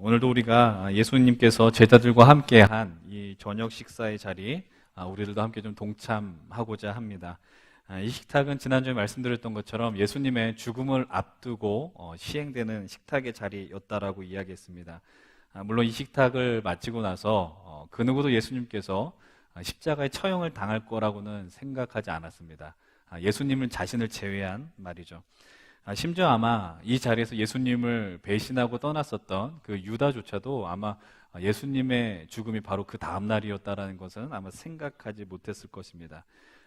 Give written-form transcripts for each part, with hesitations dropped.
오늘도 우리가 예수님께서 제자들과 함께한 이 저녁 식사의 자리, 우리들도 함께 좀 동참하고자 합니다. 이 식탁은 지난주에 말씀드렸던 것처럼 예수님의 죽음을 앞두고 시행되는 식탁의 자리였다라고 이야기했습니다. 물론 이 식탁을 마치고 나서 그 누구도 예수님께서 십자가의 처형을 당할 거라고는 생각하지 않았습니다. 예수님을 자신을 제외한 말이죠. 심지어 아마 이 자리에서 예수님을 배신하고 떠났었던 그 유다조차도 아마 예수님의 죽음이 바로 그 다음 날이었다라는 것은 아마 생각하지 못했을 것입니다.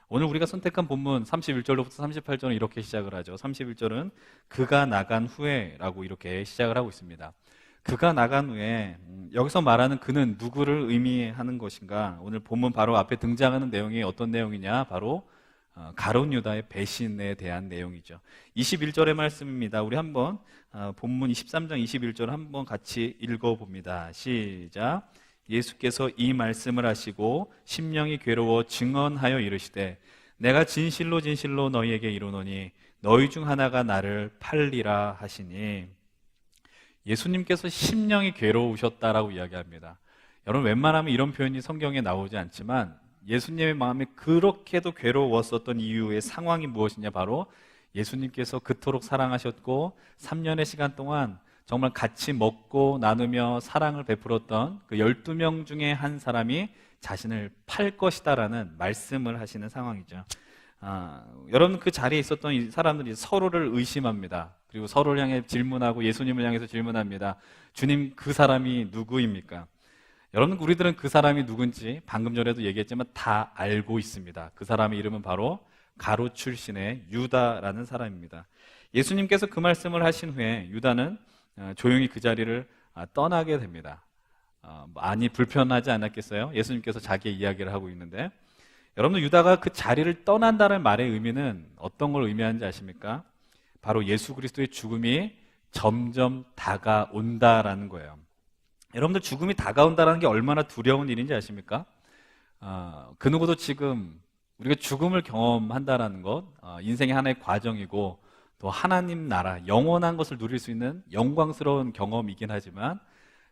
오늘 우리가 선택한 본문 31절로부터 38절은 이렇게 시작을 하죠. 31절은 그가 나간 후에라고 이렇게 시작을 하고 있습니다. 그가 나간 후에, 여기서 말하는 그는 누구를 의미하는 것인가? 오늘 본문 바로 앞에 등장하는 내용이 어떤 내용이냐? 바로 가룟 유다의 배신에 대한 내용이죠. 21절의 말씀입니다. 우리 한번 본문 23장 21절 한번 같이 읽어봅니다. 시작. 예수께서 이 말씀을 하시고 심령이 괴로워 증언하여 이르시되 내가 진실로 진실로 너희에게 이르노니 너희 중 하나가 나를 팔리라 하시니, 예수님께서 심령이 괴로우셨다라고 이야기합니다. 여러분, 웬만하면 이런 표현이 성경에 나오지 않지만 예수님의 마음이 그렇게도 괴로웠었던 이유의 상황이 무엇이냐? 바로 예수님께서 그토록 사랑하셨고 3년의 시간 동안 정말 같이 먹고 나누며 사랑을 베풀었던 그 12명 중에 한 사람이 자신을 팔 것이다라는 말씀을 하시는 상황이죠. 여러분, 그 자리에 있었던 이 사람들이 서로를 의심합니다. 그리고 서로를 향해 질문하고 예수님을 향해서 질문합니다. 주님, 그 사람이 누구입니까? 여러분, 우리들은 그 사람이 누군지 방금 전에도 얘기했지만 다 알고 있습니다. 그 사람의 이름은 바로 가룟 출신의 유다라는 사람입니다. 예수님께서 그 말씀을 하신 후에 유다는 조용히 그 자리를 떠나게 됩니다. 많이 불편하지 않았겠어요? 예수님께서 자기의 이야기를 하고 있는데, 여러분, 유다가 그 자리를 떠난다는 말의 의미는 어떤 걸 의미하는지 아십니까? 바로 예수 그리스도의 죽음이 점점 다가온다라는 거예요. 여러분들, 죽음이 다가온다는 게 얼마나 두려운 일인지 아십니까? 그 누구도 지금 우리가 죽음을 경험한다는 것, 인생의 하나의 과정이고 또 하나님 나라, 영원한 것을 누릴 수 있는 영광스러운 경험이긴 하지만,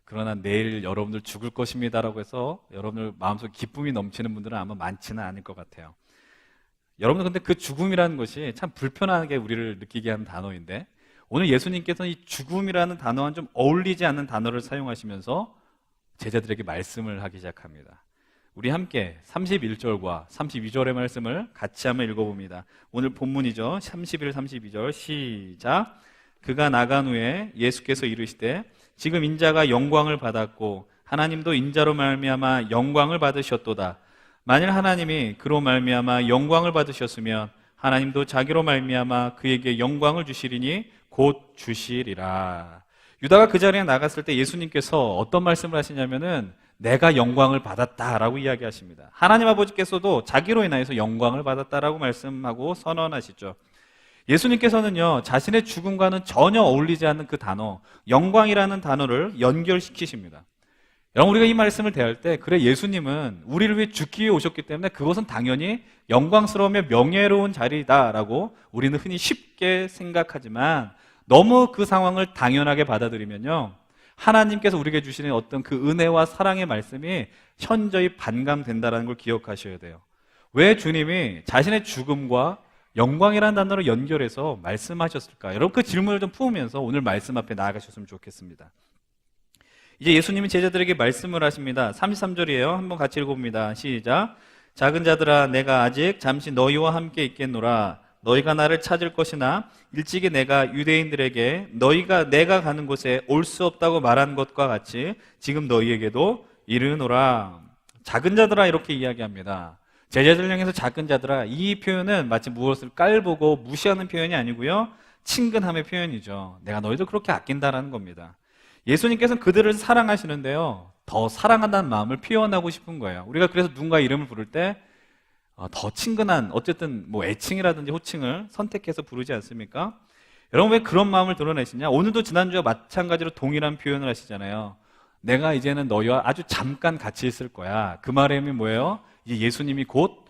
그러나 내일 여러분들 죽을 것입니다라고 해서 여러분들 마음속에 기쁨이 넘치는 분들은 아마 많지는 않을 것 같아요. 여러분들, 근데 그 죽음이라는 것이 참 불편하게 우리를 느끼게 하는 단어인데, 오늘 예수님께서는 이 죽음이라는 단어와는 좀 어울리지 않는 단어를 사용하시면서 제자들에게 말씀을 하기 시작합니다. 우리 함께 31절과 32절의 말씀을 같이 한번 읽어봅니다. 오늘 본문이죠. 31, 32절 시작. 그가 나간 후에 예수께서 이르시되 지금 인자가 영광을 받았고 하나님도 인자로 말미암아 영광을 받으셨도다. 만일 하나님이 그로 말미암아 영광을 받으셨으면 하나님도 자기로 말미암아 그에게 영광을 주시리니 곧 주시리라. 유다가 그 자리에 나갔을 때 예수님께서 어떤 말씀을 하시냐면은 내가 영광을 받았다라고 이야기하십니다. 하나님 아버지께서도 자기로 인하여서 영광을 받았다라고 말씀하고 선언하시죠. 예수님께서는요, 자신의 죽음과는 전혀 어울리지 않는 그 단어, 영광이라는 단어를 연결시키십니다. 여러분, 우리가 이 말씀을 대할 때, 그래, 예수님은 우리를 위해 죽기 위해 오셨기 때문에 그것은 당연히 영광스러우며 명예로운 자리다라고 우리는 흔히 쉽게 생각하지만, 너무 그 상황을 당연하게 받아들이면요, 하나님께서 우리에게 주시는 어떤 그 은혜와 사랑의 말씀이 현저히 반감된다는 걸 기억하셔야 돼요. 왜 주님이 자신의 죽음과 영광이라는 단어를 연결해서 말씀하셨을까? 여러분, 그 질문을 좀 품으면서 오늘 말씀 앞에 나아가셨으면 좋겠습니다. 이제 예수님이 제자들에게 말씀을 하십니다. 33절이에요. 한번 같이 읽어봅니다. 시작. 작은 자들아, 내가 아직 잠시 너희와 함께 있겠노라. 너희가 나를 찾을 것이나 일찍이 내가 유대인들에게 너희가 내가 가는 곳에 올 수 없다고 말한 것과 같이 지금 너희에게도 이르노라. 작은 자들아, 이렇게 이야기합니다. 제자들 향해서 작은 자들아, 이 표현은 마치 무엇을 깔보고 무시하는 표현이 아니고요, 친근함의 표현이죠. 내가 너희들 그렇게 아낀다라는 겁니다. 예수님께서는 그들을 사랑하시는데요, 더 사랑한다는 마음을 표현하고 싶은 거예요. 우리가 그래서 누군가 이름을 부를 때 더 친근한, 어쨌든 뭐 애칭이라든지 호칭을 선택해서 부르지 않습니까? 여러분, 왜 그런 마음을 드러내시냐? 오늘도 지난주와 마찬가지로 동일한 표현을 하시잖아요. 내가 이제는 너희와 아주 잠깐 같이 있을 거야. 그 말의 의미 뭐예요? 이제 예수님이 곧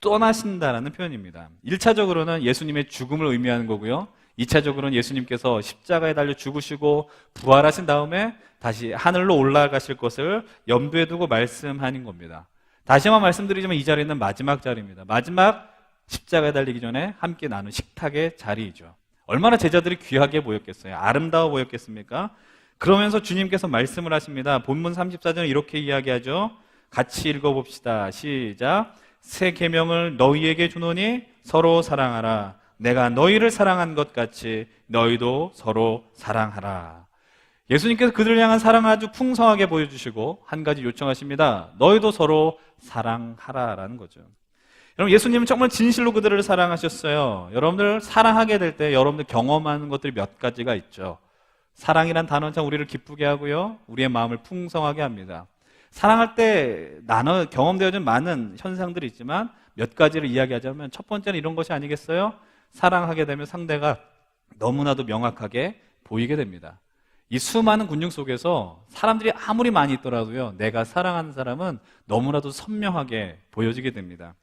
떠나신다라는 표현입니다. 1차적으로는 예수님의 죽음을 의미하는 거고요, 2차적으로는 예수님께서 십자가에 달려 죽으시고 부활하신 다음에 다시 하늘로 올라가실 것을 염두에 두고 말씀하는 겁니다. 다시 한번 말씀드리지만 이 자리는 마지막 자리입니다. 마지막 십자가에 달리기 전에 함께 나눈 식탁의 자리이죠. 얼마나 제자들이 귀하게 보였겠어요? 아름다워 보였겠습니까? 그러면서 주님께서 말씀을 하십니다. 본문 34절은 이렇게 이야기하죠. 같이 읽어봅시다. 시작. 새 계명을 너희에게 주노니 서로 사랑하라. 내가 너희를 사랑한 것 같이 너희도 서로 사랑하라. 예수님께서 그들을 향한 사랑을 아주 풍성하게 보여주시고 한 가지 요청하십니다. 너희도 서로 사랑하라라는 거죠. 여러분, 예수님은 정말 진실로 그들을 사랑하셨어요. 여러분들 사랑하게 될 때 여러분들 경험하는 것들이 몇 가지가 있죠. 사랑이란 단어는 참 우리를 기쁘게 하고요, 우리의 마음을 풍성하게 합니다. 사랑할 때 경험되어진 많은 현상들이 있지만 몇 가지를 이야기하자면 첫 번째는 이런 것이 아니겠어요? 사랑하게 되면 상대가 너무나도 명확하게 보이게 됩니다. 이 수많은 군중 속에서 사람들이 아무리 많이 있더라도요, 내가 사랑하는 사람은 너무나도 선명하게 보여지게 됩니다.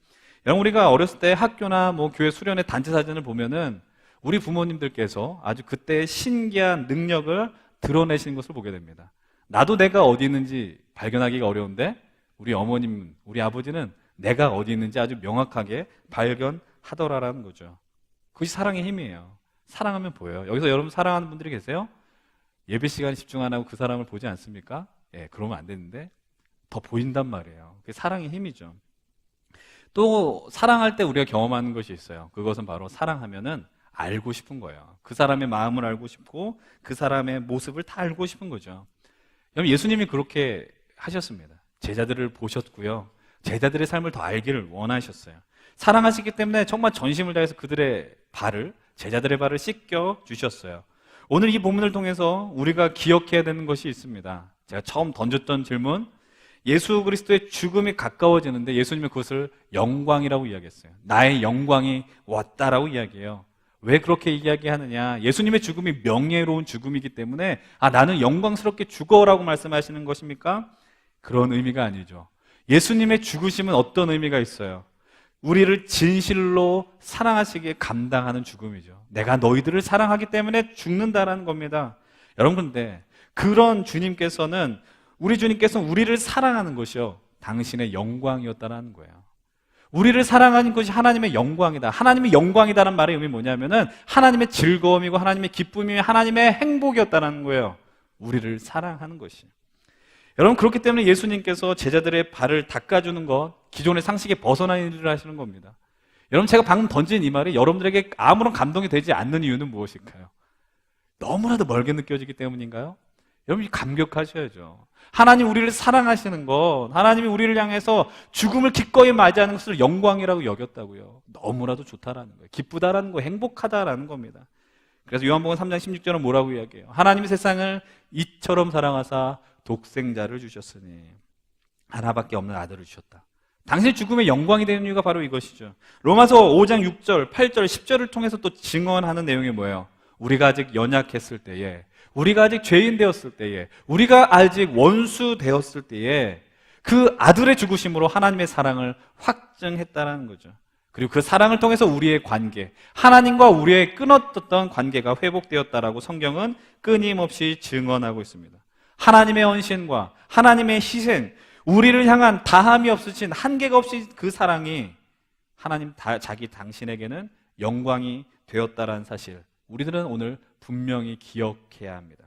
여러분, 우리가 어렸을 때 학교나 교회 수련회 단체 사진을 보면은 우리 부모님들께서 아주 그때의 신기한 능력을 드러내시는 것을 보게 됩니다. 나도 내가 어디 있는지 발견하기가 어려운데 우리 어머님, 우리 아버지는 내가 어디 있는지 아주 명확하게 발견하더라라는 거죠. 그것이 사랑의 힘이에요. 사랑하면 보여요. 여기서 여러분 사랑하는 분들이 계세요? 예배 시간에 집중 안 하고 그 사람을 보지 않습니까? 예, 그러면 안 되는데 더 보인단 말이에요. 그게 사랑의 힘이죠. 또 사랑할 때 우리가 경험하는 것이 있어요. 그것은 바로 사랑하면은 알고 싶은 거예요. 그 사람의 마음을 알고 싶고 그 사람의 모습을 다 알고 싶은 거죠. 여러분, 예수님이 그렇게 하셨습니다. 제자들을 보셨고요, 제자들의 삶을 더 알기를 원하셨어요. 사랑하시기 때문에 정말 전심을 다해서 그들의 발을, 제자들의 발을 씻겨 주셨어요. 오늘 이 본문을 통해서 우리가 기억해야 되는 것이 있습니다. 제가 처음 던졌던 질문, 예수 그리스도의 죽음이 가까워지는데 예수님은 그것을 영광이라고 이야기했어요. 나의 영광이 왔다라고 이야기해요. 왜 그렇게 이야기하느냐? 예수님의 죽음이 명예로운 죽음이기 때문에 나는 영광스럽게 죽어라고 말씀하시는 것입니까? 그런 의미가 아니죠. 예수님의 죽으심은 어떤 의미가 있어요? 우리를 진실로 사랑하시기에 감당하는 죽음이죠. 내가 너희들을 사랑하기 때문에 죽는다라는 겁니다. 여러분, 근데 그런 주님께서는, 우리 주님께서는 우리를 사랑하는 것이요, 당신의 영광이었다라는 거예요. 우리를 사랑하는 것이 하나님의 영광이다. 하나님의 영광이다라는 말의 의미 뭐냐면은 하나님의 즐거움이고 하나님의 기쁨이며 하나님의 행복이었다는 거예요. 우리를 사랑하는 것이. 여러분, 그렇기 때문에 예수님께서 제자들의 발을 닦아주는 것, 기존의 상식에 벗어난 일을 하시는 겁니다. 여러분, 제가 방금 던진 이 말이 여러분들에게 아무런 감동이 되지 않는 이유는 무엇일까요? 너무나도 멀게 느껴지기 때문인가요? 여러분이 감격하셔야죠. 하나님 우리를 사랑하시는 것, 하나님이 우리를 향해서 죽음을 기꺼이 맞이하는 것을 영광이라고 여겼다고요. 너무나도 좋다라는 거예요. 기쁘다라는 거예요. 행복하다라는 겁니다. 그래서 요한복음 3장 16절은 뭐라고 이야기해요? 하나님이 세상을 이처럼 사랑하사 독생자를 주셨으니, 하나밖에 없는 아들을 주셨다. 당신의 죽음의 영광이 되는 이유가 바로 이것이죠. 로마서 5장 6절, 8절, 10절을 통해서 또 증언하는 내용이 뭐예요? 우리가 아직 연약했을 때에, 우리가 아직 죄인 되었을 때에, 우리가 아직 원수 되었을 때에 그 아들의 죽으심으로 하나님의 사랑을 확증했다는 거죠. 그리고 그 사랑을 통해서 우리의 관계, 하나님과 우리의 끊어졌던 관계가 회복되었다라고 성경은 끊임없이 증언하고 있습니다. 하나님의 헌신과 하나님의 희생, 우리를 향한 다함이 없으신, 한계가 없이 그 사랑이 하나님 자기 당신에게는 영광이 되었다라는 사실, 우리들은 오늘 분명히 기억해야 합니다.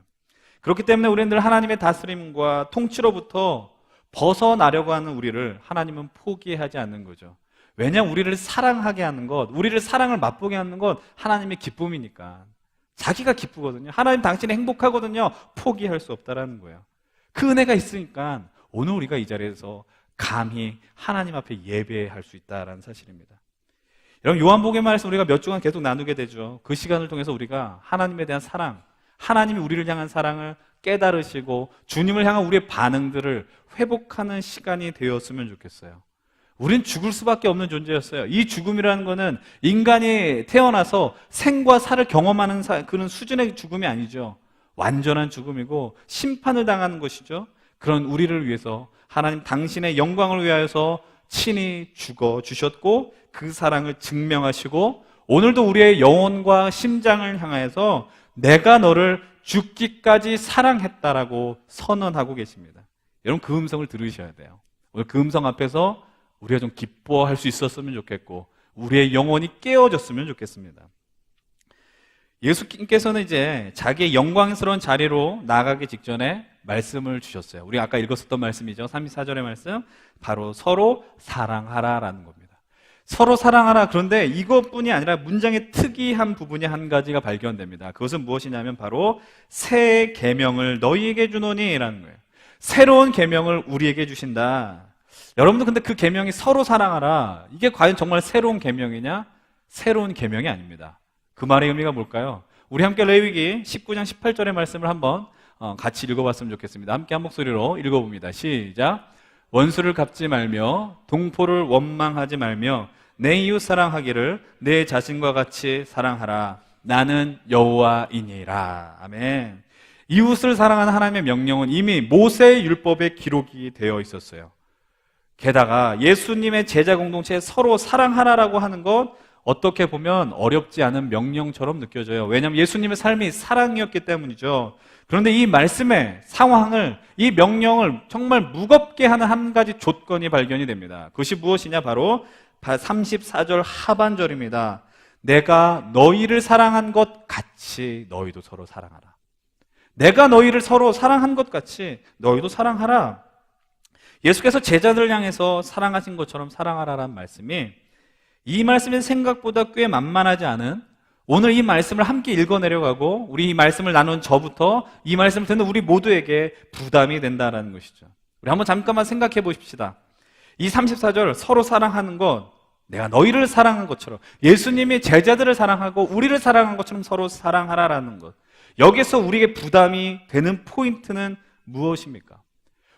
그렇기 때문에 우리는 늘 하나님의 다스림과 통치로부터 벗어나려고 하는 우리를 하나님은 포기하지 않는 거죠. 왜냐하면 우리를 사랑하게 하는 것, 우리를 사랑을 맛보게 하는 것 하나님의 기쁨이니까. 자기가 기쁘거든요. 하나님 당신이 행복하거든요. 포기할 수 없다라는 거예요. 그 은혜가 있으니까 오늘 우리가 이 자리에서 감히 하나님 앞에 예배할 수 있다라는 사실입니다. 여러분, 요한복음의 말씀 우리가 몇 주간 계속 나누게 되죠. 그 시간을 통해서 우리가 하나님에 대한 사랑, 하나님이 우리를 향한 사랑을 깨달으시고 주님을 향한 우리의 반응들을 회복하는 시간이 되었으면 좋겠어요. 우린 죽을 수밖에 없는 존재였어요. 이 죽음이라는 거는 인간이 태어나서 생과 사를 경험하는 그런 수준의 죽음이 아니죠. 완전한 죽음이고 심판을 당하는 것이죠. 그런 우리를 위해서 하나님 당신의 영광을 위하여서 친히 죽어 주셨고 그 사랑을 증명하시고 오늘도 우리의 영혼과 심장을 향해서 내가 너를 죽기까지 사랑했다라고 선언하고 계십니다. 여러분 그 음성을 들으셔야 돼요. 오늘 그 음성 앞에서 우리가 좀 기뻐할 수 있었으면 좋겠고 우리의 영혼이 깨어졌으면 좋겠습니다. 예수님께서는 이제 자기의 영광스러운 자리로 나아가기 직전에 말씀을 주셨어요. 우리 아까 읽었었던 말씀이죠. 34절의 말씀, 바로 서로 사랑하라라는 겁니다. 서로 사랑하라. 그런데 이것뿐이 아니라 문장의 특이한 부분이 한 가지가 발견됩니다. 그것은 무엇이냐면 바로 새 계명을 너희에게 주노니라는 거예요. 새로운 계명을 우리에게 주신다. 여러분들 근데 그 계명이 서로 사랑하라, 이게 과연 정말 새로운 계명이냐? 새로운 계명이 아닙니다. 그 말의 의미가 뭘까요? 우리 함께 레위기 19장 18절의 말씀을 한번 같이 읽어봤으면 좋겠습니다. 함께 한 목소리로 읽어봅니다. 시작. 원수를 갚지 말며 동포를 원망하지 말며 내 이웃 사랑하기를 내 자신과 같이 사랑하라. 나는 여호와이니라. 아멘. 이웃을 사랑하는 하나님의 명령은 이미 모세의 율법에 기록이 되어 있었어요. 게다가 예수님의 제자 공동체에 서로 사랑하라라고 하는 것, 어떻게 보면 어렵지 않은 명령처럼 느껴져요. 왜냐하면 예수님의 삶이 사랑이었기 때문이죠. 그런데 이 말씀의 상황을, 이 명령을 정말 무겁게 하는 한 가지 조건이 발견이 됩니다. 그것이 무엇이냐? 바로 34절 하반절입니다. 내가 너희를 사랑한 것 같이 너희도 서로 사랑하라. 내가 너희를 서로 사랑한 것 같이 너희도 사랑하라. 예수께서 제자들을 향해서 사랑하신 것처럼 사랑하라라는 말씀이, 이 말씀이 생각보다 꽤 만만하지 않은, 오늘 이 말씀을 함께 읽어내려가고 우리 이 말씀을 나눈 저부터 이 말씀을 듣는 우리 모두에게 부담이 된다는 것이죠. 우리 한번 잠깐만 생각해 보십시다. 이 34절 서로 사랑하는 것, 내가 너희를 사랑한 것처럼, 예수님이 제자들을 사랑하고 우리를 사랑한 것처럼 서로 사랑하라라는 것, 여기서 우리에게 부담이 되는 포인트는 무엇입니까?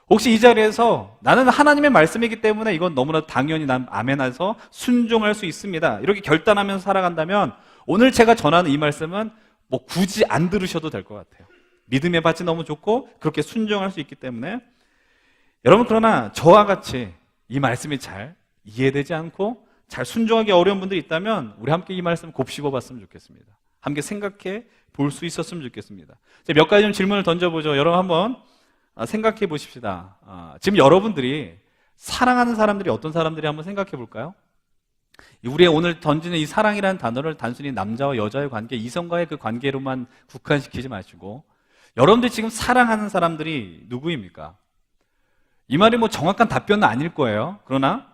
혹시 이 자리에서 나는 하나님의 말씀이기 때문에 이건 너무나 당연히 난 아멘해서 순종할 수 있습니다, 이렇게 결단하면서 살아간다면 오늘 제가 전하는 이 말씀은 뭐 굳이 안 들으셔도 될 것 같아요. 믿음의 밭이 너무 좋고 그렇게 순종할 수 있기 때문에. 여러분, 그러나 저와 같이 이 말씀이 잘 이해되지 않고 잘 순종하기 어려운 분들이 있다면 우리 함께 이 말씀 곱씹어 봤으면 좋겠습니다. 함께 생각해 볼 수 있었으면 좋겠습니다. 몇 가지 좀 질문을 던져보죠. 여러분 한번 생각해 보십시다. 지금 여러분들이 사랑하는 사람들이 어떤 사람들이 한번 생각해 볼까요? 우리 오늘 던지는 이 사랑이라는 단어를 단순히 남자와 여자의 관계, 이성과의 그 관계로만 국한시키지 마시고, 여러분들이 지금 사랑하는 사람들이 누구입니까? 이 말이 뭐 정확한 답변은 아닐 거예요. 그러나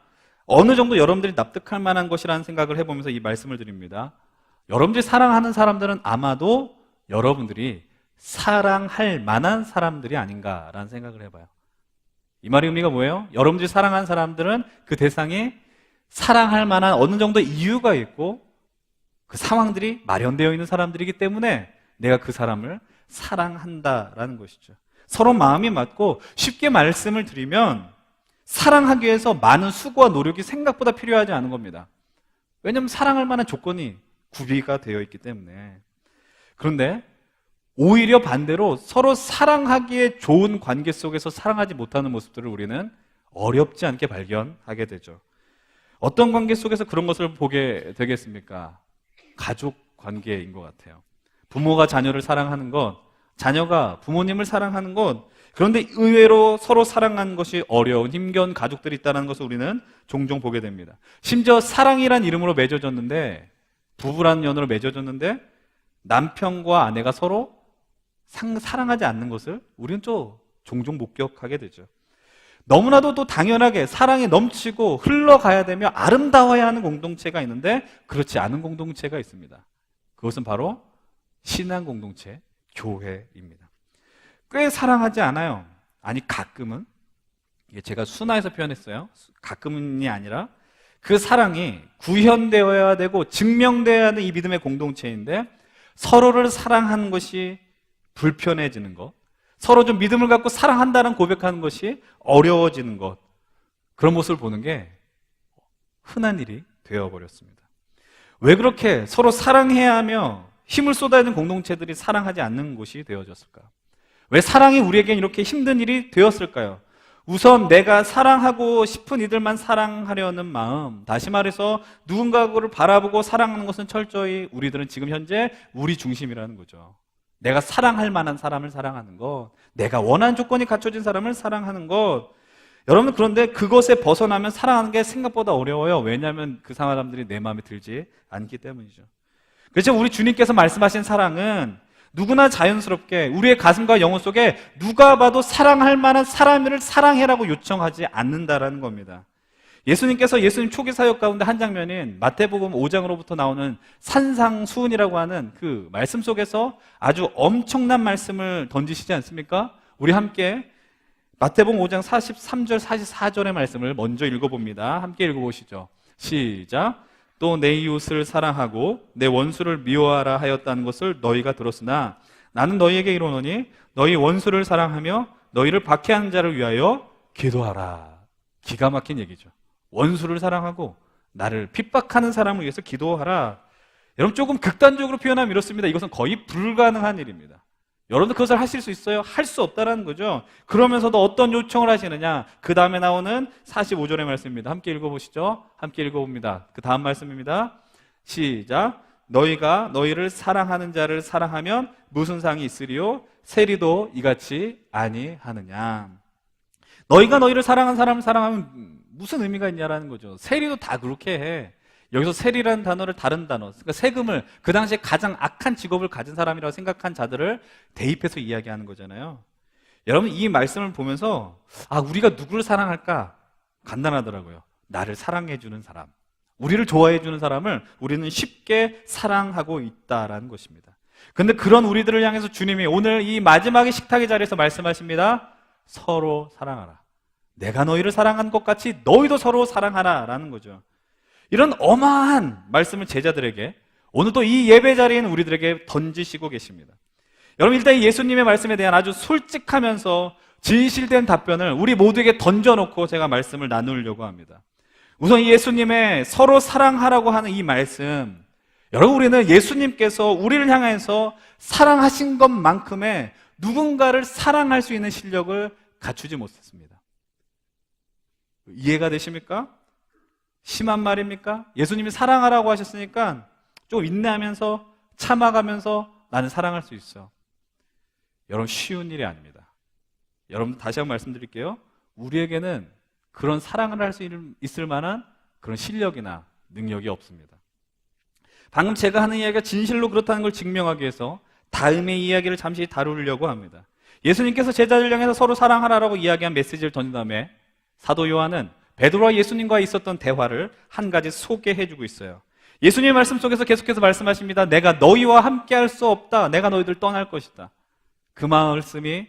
어느 정도 여러분들이 납득할 만한 것이라는 생각을 해보면서 이 말씀을 드립니다. 여러분들이 사랑하는 사람들은 아마도 여러분들이 사랑할 만한 사람들이 아닌가라는 생각을 해봐요. 이 말의 의미가 뭐예요? 여러분들이 사랑하는 사람들은 그 대상이 사랑할 만한 어느 정도 이유가 있고 그 상황들이 마련되어 있는 사람들이기 때문에 내가 그 사람을 사랑한다라는 것이죠. 서로 마음이 맞고, 쉽게 말씀을 드리면 사랑하기 위해서 많은 수고와 노력이 생각보다 필요하지 않은 겁니다. 왜냐하면 사랑할 만한 조건이 구비가 되어 있기 때문에. 그런데 오히려 반대로 서로 사랑하기에 좋은 관계 속에서 사랑하지 못하는 모습들을 우리는 어렵지 않게 발견하게 되죠. 어떤 관계 속에서 그런 것을 보게 되겠습니까? 가족 관계인 것 같아요. 부모가 자녀를 사랑하는 것, 자녀가 부모님을 사랑하는 것, 그런데 의외로 서로 사랑하는 것이 어려운 힘겨운 가족들이 있다는 것을 우리는 종종 보게 됩니다. 심지어 사랑이란 이름으로 맺어졌는데, 부부라는 연으로 맺어졌는데 남편과 아내가 서로 사랑하지 않는 것을 우리는 또 종종 목격하게 되죠. 너무나도 또 당연하게 사랑이 넘치고 흘러가야 되며 아름다워야 하는 공동체가 있는데 그렇지 않은 공동체가 있습니다. 그것은 바로 신앙 공동체, 교회입니다. 꽤 사랑하지 않아요. 아니, 가끔은, 이게 제가 순화해서 표현했어요. 가끔은이 아니라 그 사랑이 구현되어야 되고 증명되어야 하는 이 믿음의 공동체인데, 서로를 사랑하는 것이 불편해지는 것, 서로 좀 믿음을 갖고 사랑한다는 고백하는 것이 어려워지는 것, 그런 모습을 보는 게 흔한 일이 되어버렸습니다. 왜 그렇게 서로 사랑해야 하며 힘을 쏟아야 하는 공동체들이 사랑하지 않는 곳이 되어졌을까요? 왜 사랑이 우리에겐 이렇게 힘든 일이 되었을까요? 우선 내가 사랑하고 싶은 이들만 사랑하려는 마음, 다시 말해서 누군가를 바라보고 사랑하는 것은 철저히 우리들은 지금 현재 우리 중심이라는 거죠. 내가 사랑할 만한 사람을 사랑하는 것, 내가 원하는 조건이 갖춰진 사람을 사랑하는 것. 여러분, 그런데 그것에 벗어나면 사랑하는 게 생각보다 어려워요. 왜냐하면 그 사람들이 내 마음에 들지 않기 때문이죠. 그래서 우리 주님께서 말씀하신 사랑은 누구나 자연스럽게 우리의 가슴과 영혼 속에 누가 봐도 사랑할 만한 사람을 사랑해라고 요청하지 않는다라는 겁니다. 예수님께서 예수님 초기 사역 가운데 한 장면인 마태복음 5장으로부터 나오는 산상수훈이라고 하는 그 말씀 속에서 아주 엄청난 말씀을 던지시지 않습니까? 우리 함께 마태복음 5장 43절 44절의 말씀을 먼저 읽어봅니다. 함께 읽어보시죠. 시작. 또 내 이웃을 사랑하고 내 원수를 미워하라 하였다는 것을 너희가 들었으나 나는 너희에게 이르노니 너희 원수를 사랑하며 너희를 박해하는 자를 위하여 기도하라. 기가 막힌 얘기죠. 원수를 사랑하고 나를 핍박하는 사람을 위해서 기도하라. 여러분, 조금 극단적으로 표현하면 이렇습니다. 이것은 거의 불가능한 일입니다. 여러분도 그것을 하실 수 있어요? 할 수 없다라는 거죠. 그러면서도 어떤 요청을 하시느냐? 그 다음에 나오는 45절의 말씀입니다. 함께 읽어보시죠. 함께 읽어봅니다. 그 다음 말씀입니다. 시작. 너희가 너희를 사랑하는 자를 사랑하면 무슨 상이 있으리요? 세리도 이같이 아니하느냐? 너희가 너희를 사랑하는 사람을 사랑하면 무슨 의미가 있냐라는 거죠. 세리도 다 그렇게 해. 여기서 세리라는 단어를 다른 단어, 그러니까 세금을 그 당시에 가장 악한 직업을 가진 사람이라고 생각한 자들을 대입해서 이야기하는 거잖아요. 여러분, 이 말씀을 보면서 우리가 누구를 사랑할까? 간단하더라고요. 나를 사랑해주는 사람, 우리를 좋아해주는 사람을 우리는 쉽게 사랑하고 있다라는 것입니다. 그런데 그런 우리들을 향해서 주님이 오늘 이 마지막의 식탁의 자리에서 말씀하십니다. 서로 사랑하라. 내가 너희를 사랑한 것 같이 너희도 서로 사랑하라 라는 거죠. 이런 어마한 말씀을 제자들에게 오늘 또 이 예배 자리에 있는 우리들에게 던지시고 계십니다. 여러분, 일단 예수님의 말씀에 대한 아주 솔직하면서 진실된 답변을 우리 모두에게 던져놓고 제가 말씀을 나누려고 합니다. 우선 예수님의 서로 사랑하라고 하는 이 말씀, 여러분, 우리는 예수님께서 우리를 향해서 사랑하신 것만큼의 누군가를 사랑할 수 있는 실력을 갖추지 못했습니다. 이해가 되십니까? 심한 말입니까? 예수님이 사랑하라고 하셨으니까 좀 인내하면서 참아가면서 나는 사랑할 수 있어. 여러분, 쉬운 일이 아닙니다. 여러분, 다시 한번 말씀드릴게요. 우리에게는 그런 사랑을 할 수 있을 만한 그런 실력이나 능력이 없습니다. 방금 제가 하는 이야기가 진실로 그렇다는 걸 증명하기 위해서 다음의 이야기를 잠시 다루려고 합니다. 예수님께서 제자들 향해서 서로 사랑하라고 이야기한 메시지를 던진 다음에 사도 요한은 베드로와 예수님과 있었던 대화를 한 가지 소개해주고 있어요. 예수님의 말씀 속에서 계속해서 말씀하십니다. 내가 너희와 함께 할 수 없다. 내가 너희들 떠날 것이다. 그 말씀이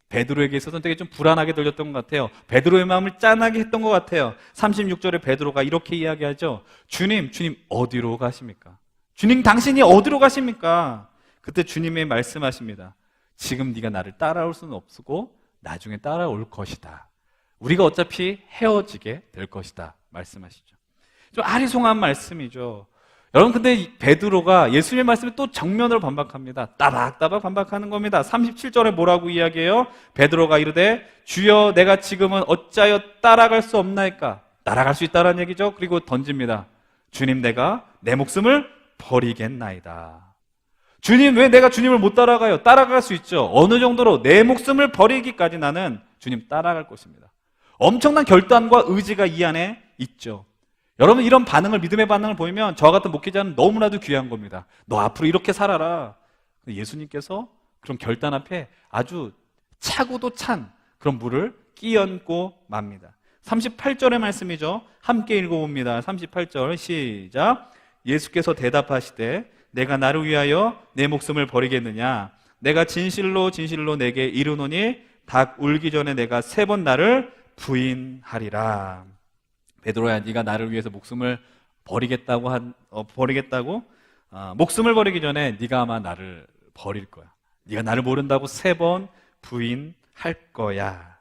베드로에게 있어서는 되게 좀 불안하게 들렸던 것 같아요. 베드로의 마음을 짠하게 했던 것 같아요. 36절에 베드로가 이렇게 이야기하죠. 주님 어디로 가십니까? 주님, 당신이 어디로 가십니까? 그때 주님이 말씀하십니다. 지금 네가 나를 따라올 수는 없고 나중에 따라올 것이다. 우리가 어차피 헤어지게 될 것이다 말씀하시죠. 좀 아리송한 말씀이죠. 여러분, 근데 베드로가 예수님의 말씀에 또 정면으로 반박합니다. 따박따박 반박하는 겁니다. 37절에 뭐라고 이야기해요? 베드로가 이르되 주여, 내가 지금은 어찌하여 따라갈 수 없나이까? 따라갈 수 있다는 얘기죠. 그리고 던집니다. 주님, 내가 내 목숨을 버리겠나이다. 주님, 왜 내가 주님을 못 따라가요? 따라갈 수 있죠. 어느 정도로 내 목숨을 버리기까지 나는 주님 따라갈 것입니다. 엄청난 결단과 의지가 이 안에 있죠. 여러분, 이런 반응을, 믿음의 반응을 보이면 저 같은 목회자는 너무나도 귀한 겁니다. 너 앞으로 이렇게 살아라. 예수님께서 그런 결단 앞에 아주 차고도 찬 그런 물을 끼얹고 맙니다. 38절의 말씀이죠. 함께 읽어봅니다. 38절 시작. 예수께서 대답하시되 내가 나를 위하여 내 목숨을 버리겠느냐? 내가 진실로 진실로 내게 이르노니 닭 울기 전에 내가 3번 나를 부인하리라. 베드로야, 네가 나를 위해서 목숨을 버리겠다고 목숨을 버리기 전에 네가 아마 나를 버릴 거야. 네가 나를 모른다고 3번 부인할 거야.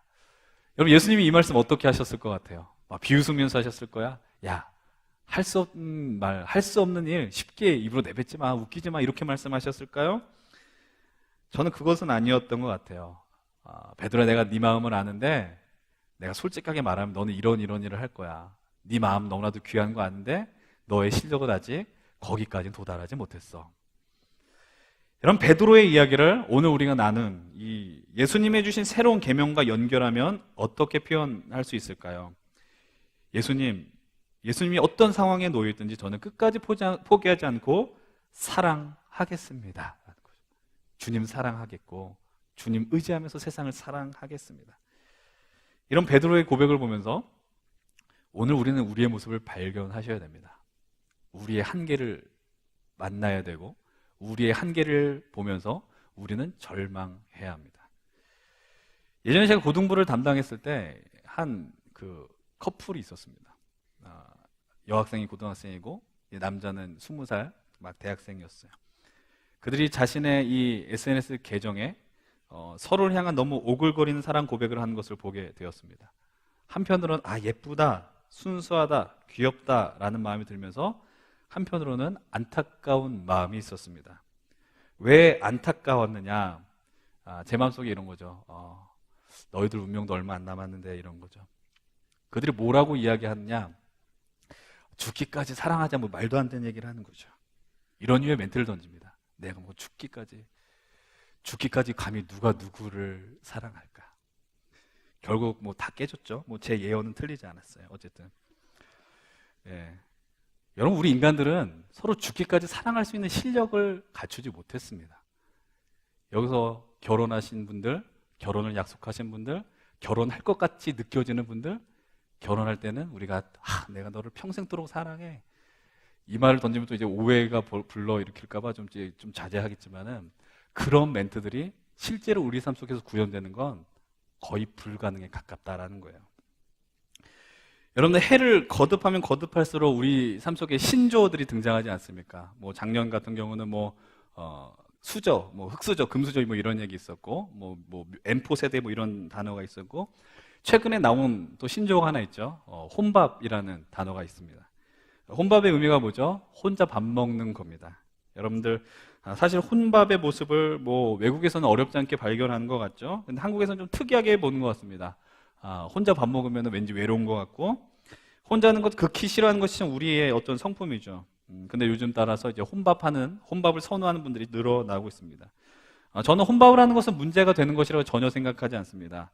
여러분, 예수님이 이 말씀 어떻게 하셨을 것 같아요? 비웃으면서 하셨을 거야. 야, 할 수 없는 말, 할 수 없는 일 쉽게 입으로 내뱉지 마, 웃기지 마, 이렇게 말씀하셨을까요? 저는 그것은 아니었던 것 같아요. 베드로야, 내가 네 마음을 아는데 내가 솔직하게 말하면 너는 이런 일을 할 거야. 네 마음 너무나도 귀한 거 아는데 너의 실력은 아직 거기까지 도달하지 못했어. 이런 베드로의 이야기를 오늘 우리가 나눈 이 예수님이 주신 새로운 계명과 연결하면 어떻게 표현할 수 있을까요? 예수님이 어떤 상황에 놓여 있든지 저는 끝까지 포기하지 않고 사랑하겠습니다. 주님 사랑하겠고 주님 의지하면서 세상을 사랑하겠습니다. 이런 베드로의 고백을 보면서 오늘 우리는 우리의 모습을 발견하셔야 됩니다. 우리의 한계를 만나야 되고 우리의 한계를 보면서 우리는 절망해야 합니다. 예전에 제가 고등부를 담당했을 때 한 커플이 있었습니다. 여학생이 고등학생이고 남자는 20살 막 대학생이었어요. 그들이 자신의 이 SNS 계정에 서로를 향한 너무 오글거리는 사랑 고백을 하는 것을 보게 되었습니다. 한편으로는 예쁘다, 순수하다, 귀엽다라는 마음이 들면서 한편으로는 안타까운 마음이 있었습니다. 왜 안타까웠느냐? 제 마음속에 이런 거죠. 너희들 운명도 얼마 안 남았는데 이런 거죠. 그들이 뭐라고 이야기하느냐? 죽기까지 사랑하자, 뭐 말도 안 되는 얘기를 하는 거죠. 이런 류의 멘트를 던집니다. 내가 뭐 죽기까지 감히 누가 누구를 사랑할까? 결국 뭐 다 깨졌죠. 뭐 제 예언은 틀리지 않았어요. 어쨌든. 여러분, 우리 인간들은 서로 죽기까지 사랑할 수 있는 실력을 갖추지 못했습니다. 여기서 결혼하신 분들, 결혼을 약속하신 분들, 결혼할 것 같이 느껴지는 분들, 결혼할 때는 우리가 내가 너를 평생도록 사랑해, 이 말을 던지면 또 이제 오해가 불러일으킬까봐 좀 자제하겠지만은 그런 멘트들이 실제로 우리 삶 속에서 구현되는 건 거의 불가능에 가깝다라는 거예요. 여러분들, 해를 거듭하면 거듭할수록 우리 삶 속에 신조어들이 등장하지 않습니까? 뭐 작년 같은 경우는 수저, 흑수저, 금수저 뭐 이런 얘기 있었고, M4 세대 뭐 이런 단어가 있었고, 최근에 나온 또 신조어가 하나 있죠. 혼밥이라는 단어가 있습니다. 혼밥의 의미가 뭐죠? 혼자 밥 먹는 겁니다. 여러분들, 사실 혼밥의 모습을 외국에서는 어렵지 않게 발견하는 것 같죠. 근데 한국에서는 좀 특이하게 보는 것 같습니다. 혼자 밥 먹으면 왠지 외로운 것 같고, 혼자 하는 것 극히 싫어하는 것이 우리의 어떤 성품이죠. 근데 요즘 따라서 이제 혼밥을 선호하는 분들이 늘어나고 있습니다. 저는 혼밥을 하는 것은 문제가 되는 것이라고 전혀 생각하지 않습니다.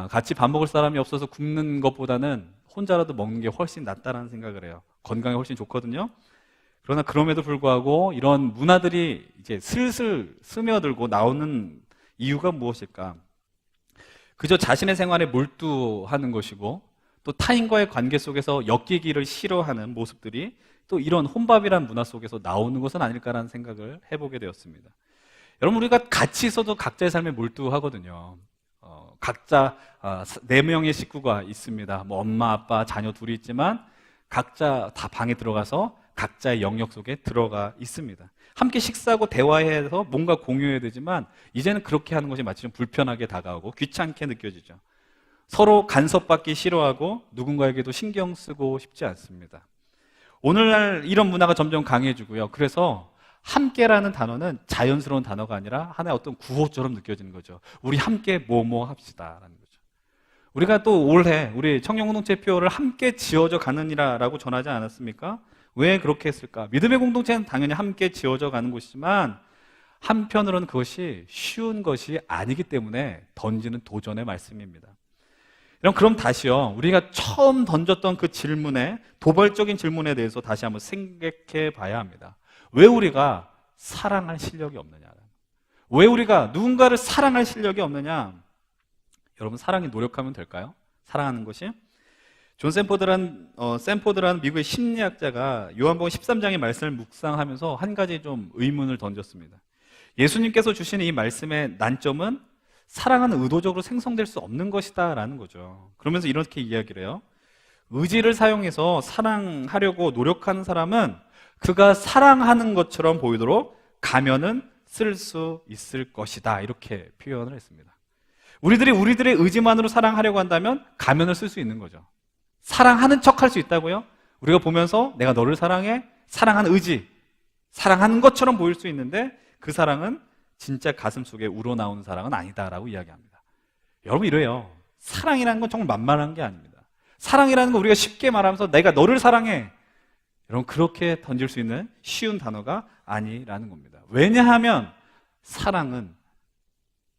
같이 밥 먹을 사람이 없어서 굶는 것보다는 혼자라도 먹는 게 훨씬 낫다라는 생각을 해요. 건강에 훨씬 좋거든요. 그러나 그럼에도 불구하고 이런 문화들이 이제 슬슬 스며들고 나오는 이유가 무엇일까? 그저 자신의 생활에 몰두하는 것이고, 또 타인과의 관계 속에서 엮이기를 싫어하는 모습들이 또 이런 혼밥이라는 문화 속에서 나오는 것은 아닐까라는 생각을 해보게 되었습니다. 여러분, 우리가 같이 있어도 각자의 삶에 몰두하거든요. 각자 4명의 식구가 있습니다. 엄마, 아빠, 자녀 둘이 있지만 각자 다 방에 들어가서 각자의 영역 속에 들어가 있습니다. 함께 식사하고 대화해서 뭔가 공유해야 되지만 이제는 그렇게 하는 것이 마치 좀 불편하게 다가오고 귀찮게 느껴지죠. 서로 간섭받기 싫어하고 누군가에게도 신경 쓰고 싶지 않습니다. 오늘날 이런 문화가 점점 강해지고요. 그래서 함께라는 단어는 자연스러운 단어가 아니라 하나의 어떤 구호처럼 느껴지는 거죠. 우리 함께 뭐뭐 합시다라는 거죠. 우리가 또 올해 우리 청년공동체표를 함께 지어져 가느니라라고 전하지 않았습니까? 왜 그렇게 했을까? 믿음의 공동체는 당연히 함께 지어져 가는 곳이지만 한편으로는 그것이 쉬운 것이 아니기 때문에 던지는 도전의 말씀입니다. 그럼 다시요, 우리가 처음 던졌던 그 도발적인 질문에 대해서 다시 한번 생각해 봐야 합니다. 왜 우리가 사랑할 실력이 없느냐? 왜 우리가 누군가를 사랑할 실력이 없느냐? 여러분, 사랑에 노력하면 될까요? 사랑하는 것이? 존 샌포드라는 미국의 심리학자가 요한복음 13장의 말씀을 묵상하면서 한 가지 좀 의문을 던졌습니다. 예수님께서 주시는 이 말씀의 난점은 사랑은 의도적으로 생성될 수 없는 것이다 라는 거죠. 그러면서 이렇게 이야기를 해요. 의지를 사용해서 사랑하려고 노력하는 사람은 그가 사랑하는 것처럼 보이도록 가면은 쓸 수 있을 것이다, 이렇게 표현을 했습니다. 우리들의 의지만으로 사랑하려고 한다면 가면을 쓸 수 있는 거죠. 사랑하는 척 할 수 있다고요? 우리가 보면서 내가 너를 사랑해, 사랑하는 의지, 사랑하는 것처럼 보일 수 있는데 그 사랑은 진짜 가슴 속에 우러나오는 사랑은 아니다라고 이야기합니다. 여러분, 이래요. 사랑이라는 건 정말 만만한 게 아닙니다. 사랑이라는 건 우리가 쉽게 말하면서 내가 너를 사랑해, 여러분, 그렇게 던질 수 있는 쉬운 단어가 아니라는 겁니다. 왜냐하면 사랑은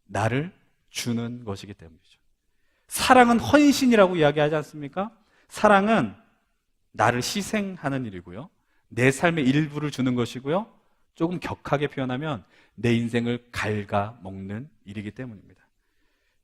나를 주는 것이기 때문이죠. 사랑은 헌신이라고 이야기하지 않습니까? 사랑은 나를 희생하는 일이고요, 내 삶의 일부를 주는 것이고요, 조금 격하게 표현하면 내 인생을 갉아먹는 일이기 때문입니다.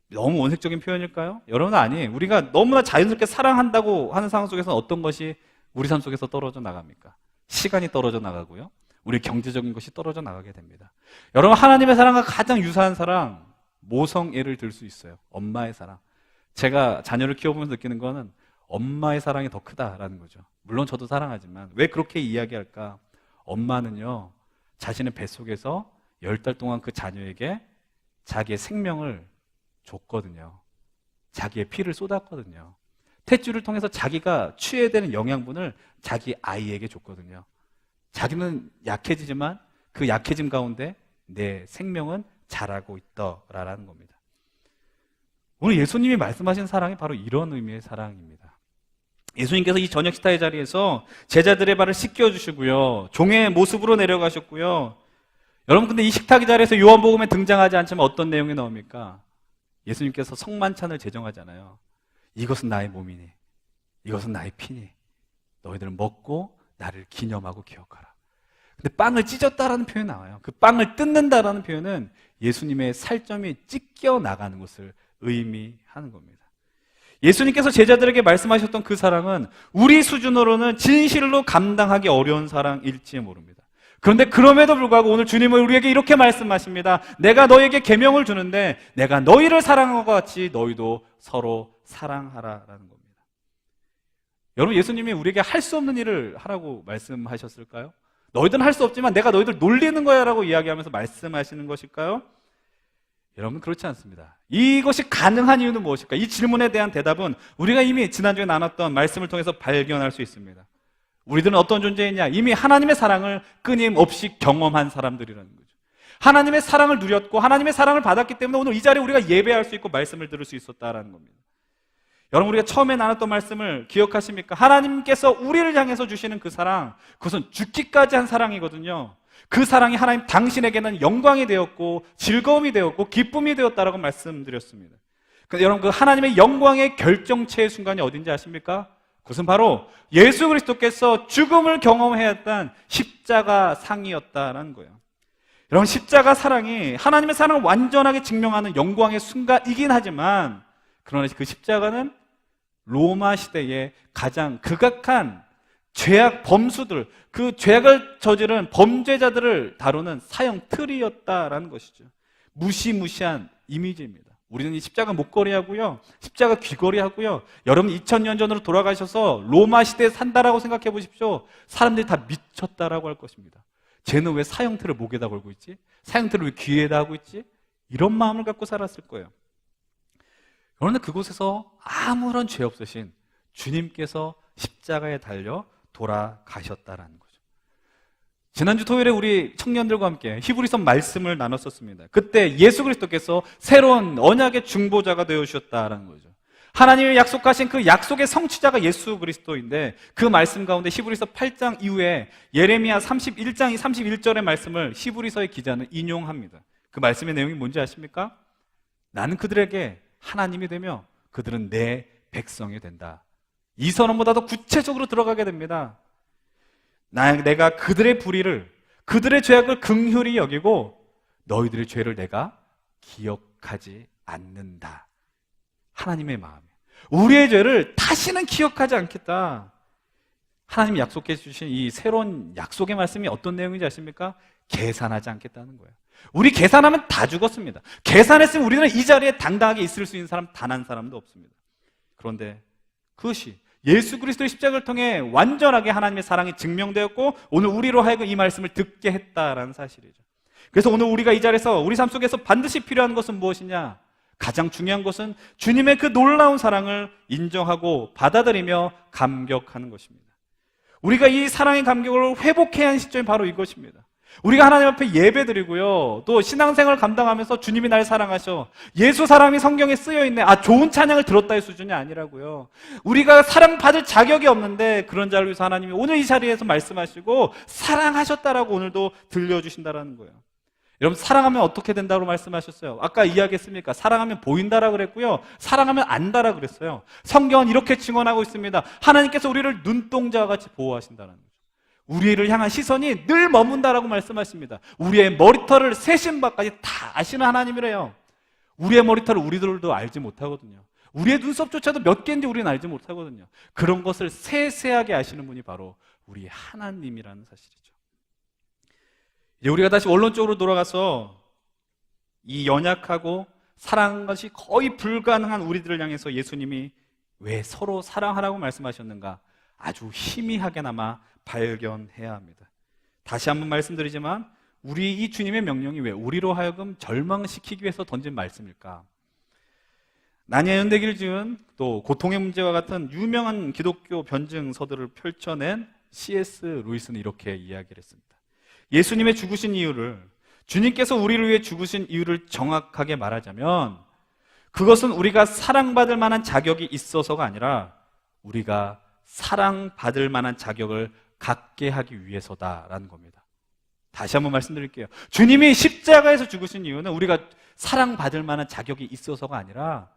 너무 원색적인 표현일까요? 여러분, 아니에요. 우리가 너무나 자연스럽게 사랑한다고 하는 상황 속에서 어떤 것이 우리 삶 속에서 떨어져 나갑니까? 시간이 떨어져 나가고요, 우리 경제적인 것이 떨어져 나가게 됩니다. 여러분, 하나님의 사랑과 가장 유사한 사랑, 모성애를 들 수 있어요. 엄마의 사랑. 제가 자녀를 키워보면서 느끼는 거는 엄마의 사랑이 더 크다라는 거죠. 물론 저도 사랑하지만 왜 그렇게 이야기할까? 엄마는요, 자신의 뱃속에서 10달 동안 그 자녀에게 자기의 생명을 줬거든요. 자기의 피를 쏟았거든요. 탯줄을 통해서 자기가 취해야 되는 영양분을 자기 아이에게 줬거든요. 자기는 약해지지만 그 약해짐 가운데 내 생명은 자라고 있더라라는 겁니다. 오늘 예수님이 말씀하신 사랑이 바로 이런 의미의 사랑입니다. 예수님께서 이 저녁 식사의 자리에서 제자들의 발을 씻겨주시고요, 종의 모습으로 내려가셨고요. 여러분, 근데 이 식탁의 자리에서 요한복음에 등장하지 않지만 어떤 내용이 나옵니까? 예수님께서 성만찬을 제정하잖아요. 이것은 나의 몸이니, 이것은 나의 피니, 너희들은 먹고 나를 기념하고 기억하라. 근데 빵을 찢었다라는 표현이 나와요. 그 빵을 뜯는다라는 표현은 예수님의 살점이 찢겨 나가는 것을 의미하는 겁니다. 예수님께서 제자들에게 말씀하셨던 그 사랑은 우리 수준으로는 진실로 감당하기 어려운 사랑일지 모릅니다. 그런데 그럼에도 불구하고 오늘 주님은 우리에게 이렇게 말씀하십니다. 내가 너에게 계명을 주는데 내가 너희를 사랑한 것 같이 너희도 서로 사랑하라라는 겁니다. 여러분, 예수님이 우리에게 할 수 없는 일을 하라고 말씀하셨을까요? 너희들은 할 수 없지만 내가 너희들 놀리는 거야 라고 이야기하면서 말씀하시는 것일까요? 여러분, 그렇지 않습니다. 이것이 가능한 이유는 무엇일까? 이 질문에 대한 대답은 우리가 이미 지난주에 나눴던 말씀을 통해서 발견할 수 있습니다. 우리들은 어떤 존재이냐? 이미 하나님의 사랑을 끊임없이 경험한 사람들이라는 거죠. 하나님의 사랑을 누렸고 하나님의 사랑을 받았기 때문에 오늘 이 자리에 우리가 예배할 수 있고 말씀을 들을 수 있었다라는 겁니다. 여러분, 우리가 처음에 나눴던 말씀을 기억하십니까? 하나님께서 우리를 향해서 주시는 그 사랑, 그것은 죽기까지 한 사랑이거든요. 그 사랑이 하나님 당신에게는 영광이 되었고 즐거움이 되었고 기쁨이 되었다라고 말씀드렸습니다. 근데 여러분, 그 하나님의 영광의 결정체의 순간이 어딘지 아십니까? 그것은 바로 예수 그리스도께서 죽음을 경험해야 했던 십자가 상이었다라는 거예요. 여러분, 십자가 사랑이 하나님의 사랑을 완전하게 증명하는 영광의 순간이긴 하지만, 그러나 그 십자가는 로마 시대의 가장 극악한 죄악 범수들, 그 죄악을 저지른 범죄자들을 다루는 사형 틀이었다라는 것이죠. 무시무시한 이미지입니다. 우리는 이 십자가 목걸이하고요, 십자가 귀걸이하고요, 여러분 2000년 전으로 돌아가셔서 로마 시대에 산다라고 생각해 보십시오. 사람들이 다 미쳤다라고 할 것입니다. 쟤는 왜 사형틀을 목에다 걸고 있지? 사형틀을 왜 귀에다 하고 있지? 이런 마음을 갖고 살았을 거예요. 그런데 그곳에서 아무런 죄 없으신 주님께서 십자가에 달려 돌아가셨다라는 거죠. 지난주 토요일에 우리 청년들과 함께 히브리서 말씀을 나눴었습니다. 그때 예수 그리스도께서 새로운 언약의 중보자가 되어주셨다라는 거죠. 하나님이 약속하신 그 약속의 성취자가 예수 그리스도인데, 그 말씀 가운데 히브리서 8장 이후에 예레미야 31장 31절의 말씀을 히브리서의 기자는 인용합니다. 그 말씀의 내용이 뭔지 아십니까? 나는 그들에게 하나님이 되며 그들은 내 백성이 된다. 이 선언보다 더 구체적으로 들어가게 됩니다. 내가 그들의 불의를, 그들의 죄악을 긍휼히 여기고 너희들의 죄를 내가 기억하지 않는다. 하나님의 마음이에요. 우리의 죄를 다시는 기억하지 않겠다. 하나님이 약속해 주신 이 새로운 약속의 말씀이 어떤 내용인지 아십니까? 계산하지 않겠다는 거예요. 우리 계산하면 다 죽었습니다. 계산했으면 우리는 이 자리에 당당하게 있을 수 있는 사람 단 한 사람도 없습니다. 그런데 그것이 예수 그리스도의 십자가를 통해 완전하게 하나님의 사랑이 증명되었고 오늘 우리로 하여금 이 말씀을 듣게 했다라는 사실이죠. 그래서 오늘 우리가 이 자리에서 우리 삶 속에서 반드시 필요한 것은 무엇이냐? 가장 중요한 것은 주님의 그 놀라운 사랑을 인정하고 받아들이며 감격하는 것입니다. 우리가 이 사랑의 감격을 회복해야 하는 시점이 바로 이것입니다. 우리가 하나님 앞에 예배드리고요, 또 신앙생활을 감당하면서 주님이 날 사랑하셔, 예수 사랑이 성경에 쓰여있네, 좋은 찬양을 들었다의 수준이 아니라고요. 우리가 사랑받을 자격이 없는데 그런 자를 위해서 하나님이 오늘 이 자리에서 말씀하시고 사랑하셨다라고 오늘도 들려주신다라는 거예요. 여러분, 사랑하면 어떻게 된다고 말씀하셨어요? 아까 이야기했습니까? 사랑하면 보인다라 그랬고요, 사랑하면 안다라 그랬어요. 성경은 이렇게 증언하고 있습니다. 하나님께서 우리를 눈동자와 같이 보호하신다는 거죠. 우리를 향한 시선이 늘 머문다라고 말씀하십니다. 우리의 머리털을 세신바까지 다 아시는 하나님이래요. 우리의 머리털을 우리들도 알지 못하거든요. 우리의 눈썹조차도 몇 개인지 우리는 알지 못하거든요. 그런 것을 세세하게 아시는 분이 바로 우리 하나님이라는 사실이죠. 이제 우리가 다시 원론적으로 돌아가서 이 연약하고 사랑하는 것이 거의 불가능한 우리들을 향해서 예수님이 왜 서로 사랑하라고 말씀하셨는가, 아주 희미하게나마 발견해야 합니다. 다시 한번 말씀드리지만 우리 이 주님의 명령이 왜 우리로 하여금 절망시키기 위해서 던진 말씀일까? 나니아 연대기를 지은 또 고통의 문제와 같은 유명한 기독교 변증서들을 펼쳐낸 C.S. 루이스는 이렇게 이야기를 했습니다. 예수님의 죽으신 이유를, 주님께서 우리를 위해 죽으신 이유를 정확하게 말하자면 그것은 우리가 사랑받을 만한 자격이 있어서가 아니라 우리가 사랑받을 만한 자격을 갖게 하기 위해서다라는 겁니다. 다시 한번 말씀드릴게요. 주님이 십자가에서 죽으신 이유는 우리가 사랑받을 만한 자격이 있어서가 아니라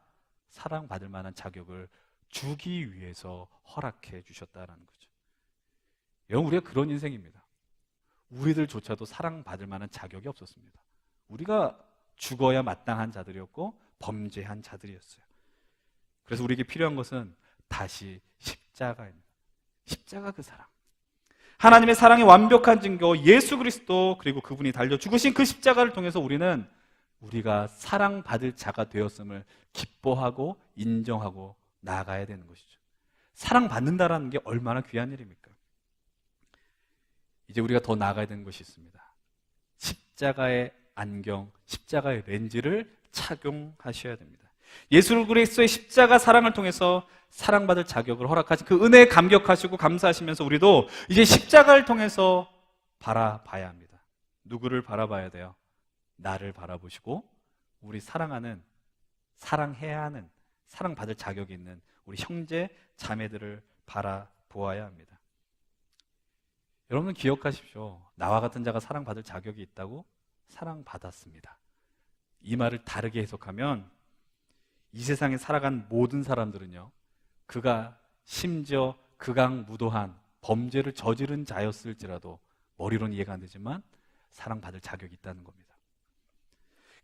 사랑받을 만한 자격을 주기 위해서 허락해 주셨다는 거죠. 여러분, 우리가 그런 인생입니다. 우리들조차도 사랑받을 만한 자격이 없었습니다. 우리가 죽어야 마땅한 자들이었고 범죄한 자들이었어요. 그래서 우리에게 필요한 것은 다시 십자가입니다. 십자가, 그 사랑. 하나님의 사랑의 완벽한 증거 예수 그리스도, 그리고 그분이 달려 죽으신 그 십자가를 통해서 우리는 우리가 사랑받을 자가 되었음을 기뻐하고 인정하고 나아가야 되는 것이죠. 사랑받는다라는 게 얼마나 귀한 일입니까? 이제 우리가 더 나아가야 되는 것이 있습니다. 십자가의 안경, 십자가의 렌즈를 착용하셔야 됩니다. 예수 그리스도의 십자가 사랑을 통해서 사랑받을 자격을 허락하신 그 은혜에 감격하시고 감사하시면서 우리도 이제 십자가를 통해서 바라봐야 합니다. 누구를 바라봐야 돼요? 나를 바라보시고 우리 사랑하는, 사랑해야 하는, 사랑받을 자격이 있는 우리 형제, 자매들을 바라보아야 합니다. 여러분 기억하십시오. 나와 같은 자가 사랑받을 자격이 있다고? 사랑받았습니다. 이 말을 다르게 해석하면 이 세상에 살아간 모든 사람들은요, 그가 심지어 극악무도한 범죄를 저지른 자였을지라도 머리로는 이해가 안 되지만 사랑받을 자격이 있다는 겁니다.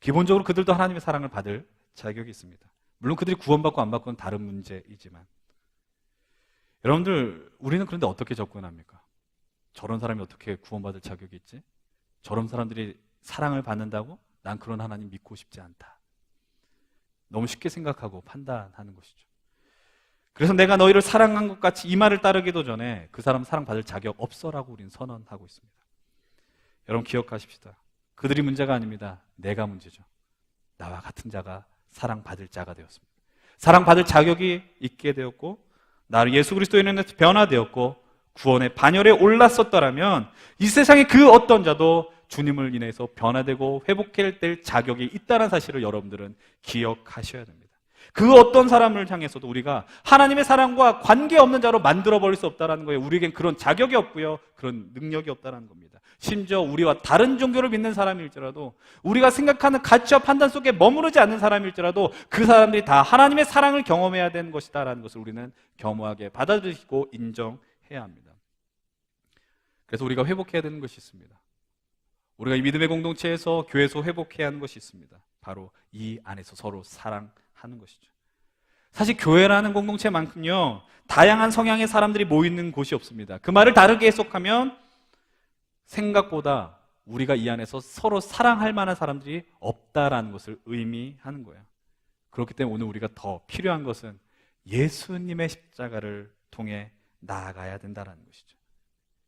기본적으로 그들도 하나님의 사랑을 받을 자격이 있습니다. 물론 그들이 구원받고 안 받고는 다른 문제이지만, 여러분들, 우리는 그런데 어떻게 접근합니까? 저런 사람이 어떻게 구원받을 자격이 있지? 저런 사람들이 사랑을 받는다고? 난 그런 하나님 믿고 싶지 않다. 너무 쉽게 생각하고 판단하는 것이죠. 그래서 내가 너희를 사랑한 것 같이 이 말을 따르기도 전에 그 사람 사랑받을 자격 없어라고 우리는 선언하고 있습니다. 여러분 기억하십시다. 그들이 문제가 아닙니다. 내가 문제죠. 나와 같은 자가 사랑받을 자가 되었습니다. 사랑받을 자격이 있게 되었고 나를 예수 그리스도에 인해서 변화되었고 구원의 반열에 올랐었더라면 이 세상에 그 어떤 자도 주님을 인해서 변화되고 회복해야 될 자격이 있다는 사실을 여러분들은 기억하셔야 됩니다. 그 어떤 사람을 향해서도 우리가 하나님의 사랑과 관계없는 자로 만들어버릴 수 없다는 거예요. 우리에겐 그런 자격이 없고요, 그런 능력이 없다는 겁니다. 심지어 우리와 다른 종교를 믿는 사람일지라도, 우리가 생각하는 가치와 판단 속에 머무르지 않는 사람일지라도 그 사람들이 다 하나님의 사랑을 경험해야 되는 것이다라는 것을 우리는 겸허하게 받아들이고 인정해야 합니다. 그래서 우리가 회복해야 되는 것이 있습니다. 우리가 이 믿음의 공동체에서 교회에서 회복해야 하는 것이 있습니다. 바로 이 안에서 서로 사랑하는 것이죠. 사실 교회라는 공동체만큼요, 다양한 성향의 사람들이 모이는 곳이 없습니다. 그 말을 다르게 해석하면 생각보다 우리가 이 안에서 서로 사랑할 만한 사람들이 없다라는 것을 의미하는 거예요. 그렇기 때문에 오늘 우리가 더 필요한 것은 예수님의 십자가를 통해 나아가야 된다는 것이죠.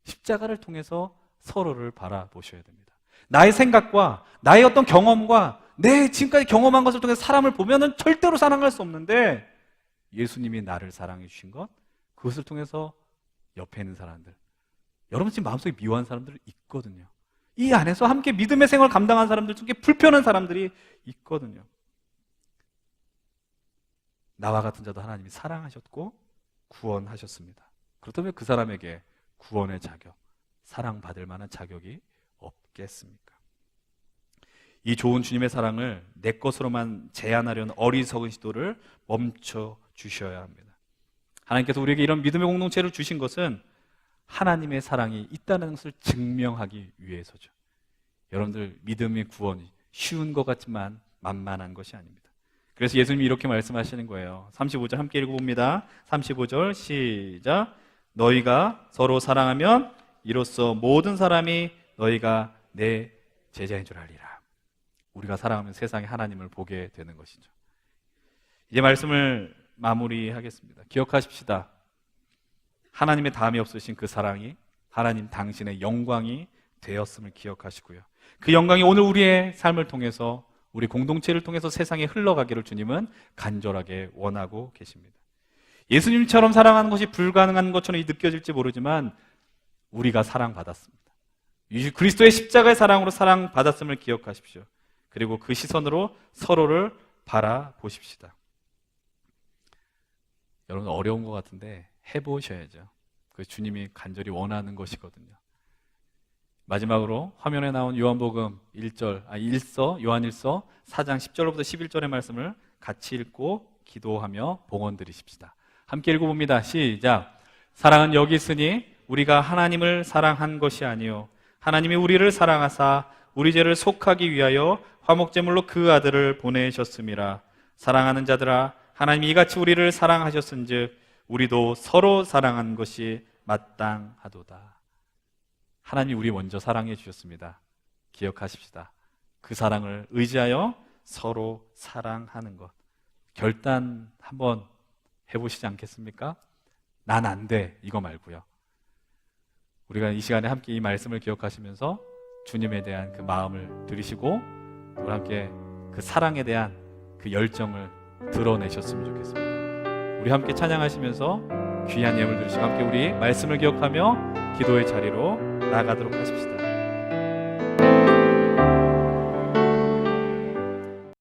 십자가를 통해서 서로를 바라보셔야 됩니다. 나의 생각과 나의 어떤 경험과 내 지금까지 경험한 것을 통해서 사람을 보면은 절대로 사랑할 수 없는데, 예수님이 나를 사랑해 주신 것, 그것을 통해서 옆에 있는 사람들, 여러분 지금 마음속에 미워한 사람들 있거든요. 이 안에서 함께 믿음의 생활을 감당한 사람들 중에 불편한 사람들이 있거든요. 나와 같은 자도 하나님이 사랑하셨고 구원하셨습니다. 그렇다면 그 사람에게 구원의 자격, 사랑받을 만한 자격이 없겠습니까? 이 좋은 주님의 사랑을 내 것으로만 제한하려는 어리석은 시도를 멈춰 주셔야 합니다. 하나님께서 우리에게 이런 믿음의 공동체를 주신 것은 하나님의 사랑이 있다는 것을 증명하기 위해서죠. 여러분들, 믿음의 구원이 쉬운 것 같지만 만만한 것이 아닙니다. 그래서 예수님이 이렇게 말씀하시는 거예요. 35절 함께 읽어봅니다. 35절 시작. 너희가 서로 사랑하면 이로써 모든 사람이 너희가 내 제자인 줄 알리라. 우리가 사랑하면 세상에 하나님을 보게 되는 것이죠. 이제 말씀을 마무리하겠습니다. 기억하십시다. 하나님의 다함이 없으신 그 사랑이 하나님 당신의 영광이 되었음을 기억하시고요. 그 영광이 오늘 우리의 삶을 통해서, 우리 공동체를 통해서 세상에 흘러가기를 주님은 간절하게 원하고 계십니다. 예수님처럼 사랑하는 것이 불가능한 것처럼 느껴질지 모르지만 우리가 사랑받았습니다. 그리스도의 십자가의 사랑으로 사랑받았음을 기억하십시오. 그리고 그 시선으로 서로를 바라보십시다. 여러분, 어려운 것 같은데 해보셔야죠. 그 주님이 간절히 원하는 것이거든요. 마지막으로 화면에 나온 요한 1서 4장 10절로부터 11절의 말씀을 같이 읽고 기도하며 봉헌 드리십시다. 함께 읽어봅니다. 시작. 사랑은 여기 있으니 우리가 하나님을 사랑한 것이 아니요 하나님이 우리를 사랑하사 우리 죄를 속하기 위하여 화목제물로 그 아들을 보내셨음이라. 사랑하는 자들아, 하나님이 이같이 우리를 사랑하셨은즉 우리도 서로 사랑한 것이 마땅하도다. 하나님이 우리 먼저 사랑해 주셨습니다. 기억하십시다. 그 사랑을 의지하여 서로 사랑하는 것, 결단 한번 해보시지 않겠습니까? 난 안 돼, 이거 말고요. 우리가 이 시간에 함께 이 말씀을 기억하시면서 주님에 대한 그 마음을 들이시고 또 함께 그 사랑에 대한 그 열정을 드러내셨으면 좋겠습니다. 우리 함께 찬양하시면서 귀한 예물 들으시고 함께 우리 말씀을 기억하며 기도의 자리로 나가도록 하십시다.